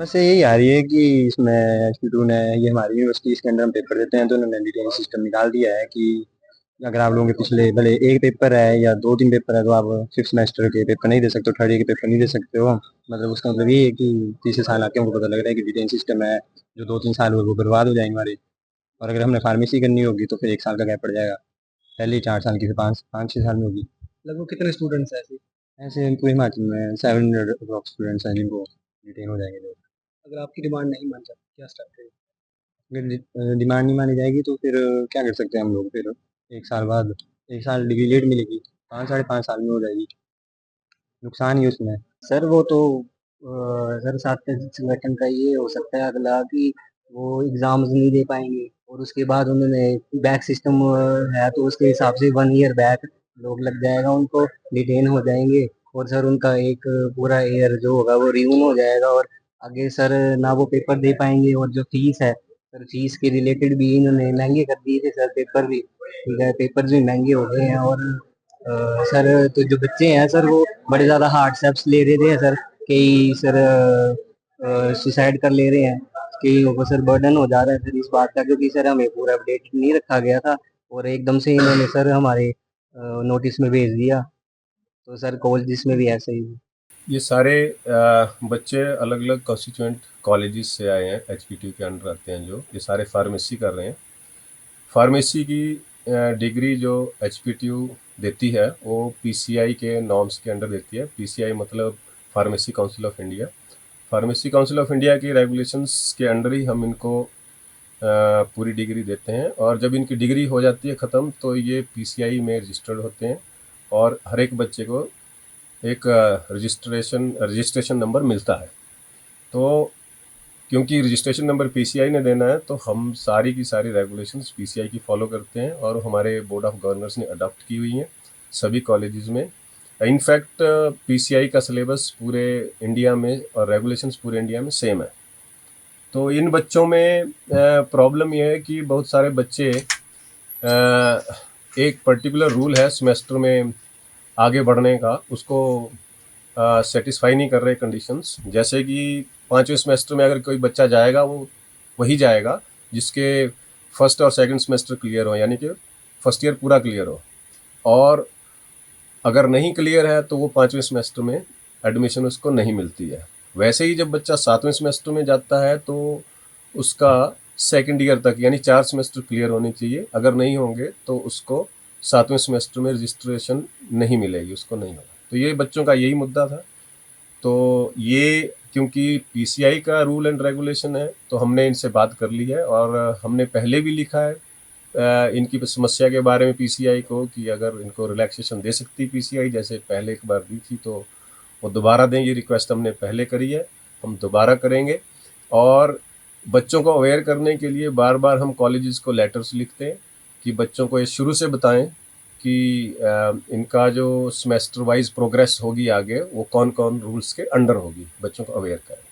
वैसे यही आ रही है कि इसमें एचपी2 ने ये हमारी यूनिवर्सिटी इसके अंदर हम पेपर देते हैं तो उन्होंने डिटेन सिस्टम निकाल दिया है कि अगर आप लोगों के पिछले भले एक पेपर है या दो तीन पेपर है तो आप फिफ्थ सेमेस्टर के पेपर नहीं दे सकते हो, थर्ड ईयर के पेपर नहीं दे सकते हो। मतलब उसका मतलब ये है कि तीसरे साल आके हमको पता लग रहा है कि डिटेन सिस्टम है, जो 2-3 साल हुए वो बर्बाद हो जाएंगे हमारे। और अगर हमने फार्मेसी करनी होगी तो फिर 1 साल का गैप पड़ जाएगा। पहले ही 4 साल की फिर 5-6 साल में होगी। लगभग कितने स्टूडेंट्स हैं ऐसे? ऐसे पूरे हिमाचल में 700 स्टूडेंट्स हैं जिनको डिटेन हो जाएंगे। अगर आपकी डिमांड नहीं मान जाती क्या स्टार्ट करें? अगर डिमांड नहीं मानी जाएगी तो फिर क्या कर सकते हैं हम लोग फिर? 1 साल बाद 1 साल डिग्री लेट मिलेगी, 5-5.5 साल में हो जाएगी। नुकसान ही उसमें। सर वो तो सर छात्र संगठन का ये हो सकता है अगला कि वो एग्जाम्स नहीं दे पाएंगे और उसके बाद उन्होंने बैक सिस्टम है तो उसके हिसाब से 1 ईयर बैक लोग लग जाएगा उनको, डिटेन हो जाएंगे। और सर उनका एक पूरा ईयर जो होगा वो रियून हो जाएगा और आगे सर ना वो पेपर दे पाएंगे। और जो फीस है सर, फीस के रिलेटेड भी इन्होंने महंगे कर दिए थे सर, पेपर भी ठीक है, पेपर भी महंगे हो गए हैं। और सर तो जो बच्चे हैं सर वो बड़े ज़्यादा हार्ड स्टेप्स ले रहे थे सर, कई सर सुसाइड कर ले रहे हैं, कईयों को सर बर्डन हो जा रहा है सर इस बात का, क्योंकि सर हमें पूरा अपडेट नहीं रखा गया था और एकदम से इन्होंने सर हमारे नोटिस में भेज दिया। तो सर कॉलेज में भी ऐसे ही। ये सारे बच्चे अलग अलग कॉन्स्टिट्यूएंट कॉलेजेस से आए हैं, एचपीटी के अंडर आते हैं। जो ये सारे फार्मेसी कर रहे हैं। फार्मेसी की डिग्री जो एचपीटीयू देती है वो पीसीआई के नॉर्म्स के अंडर देती है। पीसीआई मतलब pharmacy council of India. Pharmacy council of India की रेगुलेशंस के अंडर ही हम इनको पूरी डिग्री देते हैं। और जब इनकी डिग्री हो जाती है ख़त्म तो ये पीसीआई में रजिस्टर्ड होते हैं और हर एक बच्चे को एक रजिस्ट्रेशन नंबर मिलता है। तो क्योंकि रजिस्ट्रेशन नंबर पीसीआई ने देना है तो हम सारी की सारी रेगुलेशंस पीसीआई की फॉलो करते हैं और हमारे बोर्ड ऑफ गवर्नर्स ने अडॉप्ट की हुई हैं सभी कॉलेजेस में। इनफैक्ट पीसीआई का सिलेबस पूरे इंडिया में और रेगुलेशंस पूरे इंडिया में सेम है। तो इन बच्चों में प्रॉब्लम ये है कि बहुत सारे बच्चे एक पर्टिकुलर रूल है सेमेस्टर में आगे बढ़ने का, उसको सेटिस्फाई नहीं कर रहे कंडीशंस। जैसे कि 5वें सेमेस्टर में अगर कोई बच्चा जाएगा वो वही जाएगा जिसके फर्स्ट और सेकंड सेमेस्टर क्लियर हो, यानी कि फर्स्ट ईयर पूरा क्लियर हो। और अगर नहीं क्लियर है तो वो 5वें सेमेस्टर में एडमिशन उसको नहीं मिलती है। वैसे ही जब बच्चा 7वें सेमेस्टर में जाता है तो उसका सेकंड ईयर तक यानी 4 सेमेस्टर क्लियर होने चाहिए। अगर नहीं होंगे तो उसको 7वें सेमेस्टर में रजिस्ट्रेशन नहीं मिलेगी, उसको नहीं होगा। तो ये बच्चों का यही मुद्दा था। तो ये क्योंकि पीसीआई का रूल एंड रेगुलेशन है तो हमने इनसे बात कर ली है और हमने पहले भी लिखा है इनकी समस्या के बारे में पीसीआई को कि अगर इनको रिलैक्सेशन दे सकती पीसीआई, जैसे पहले एक बार दी थी तो वो दोबारा दें। ये रिक्वेस्ट हमने पहले करी है, हम दोबारा करेंगे। और बच्चों को अवेयर करने के लिए बार बार हम कॉलेजेस को लेटर्स लिखते हैं कि बच्चों को ये शुरू से बताएं कि इनका जो सेमेस्टर वाइज प्रोग्रेस होगी आगे वो कौन कौन रूल्स के अंडर होगी, बच्चों को अवेयर करें।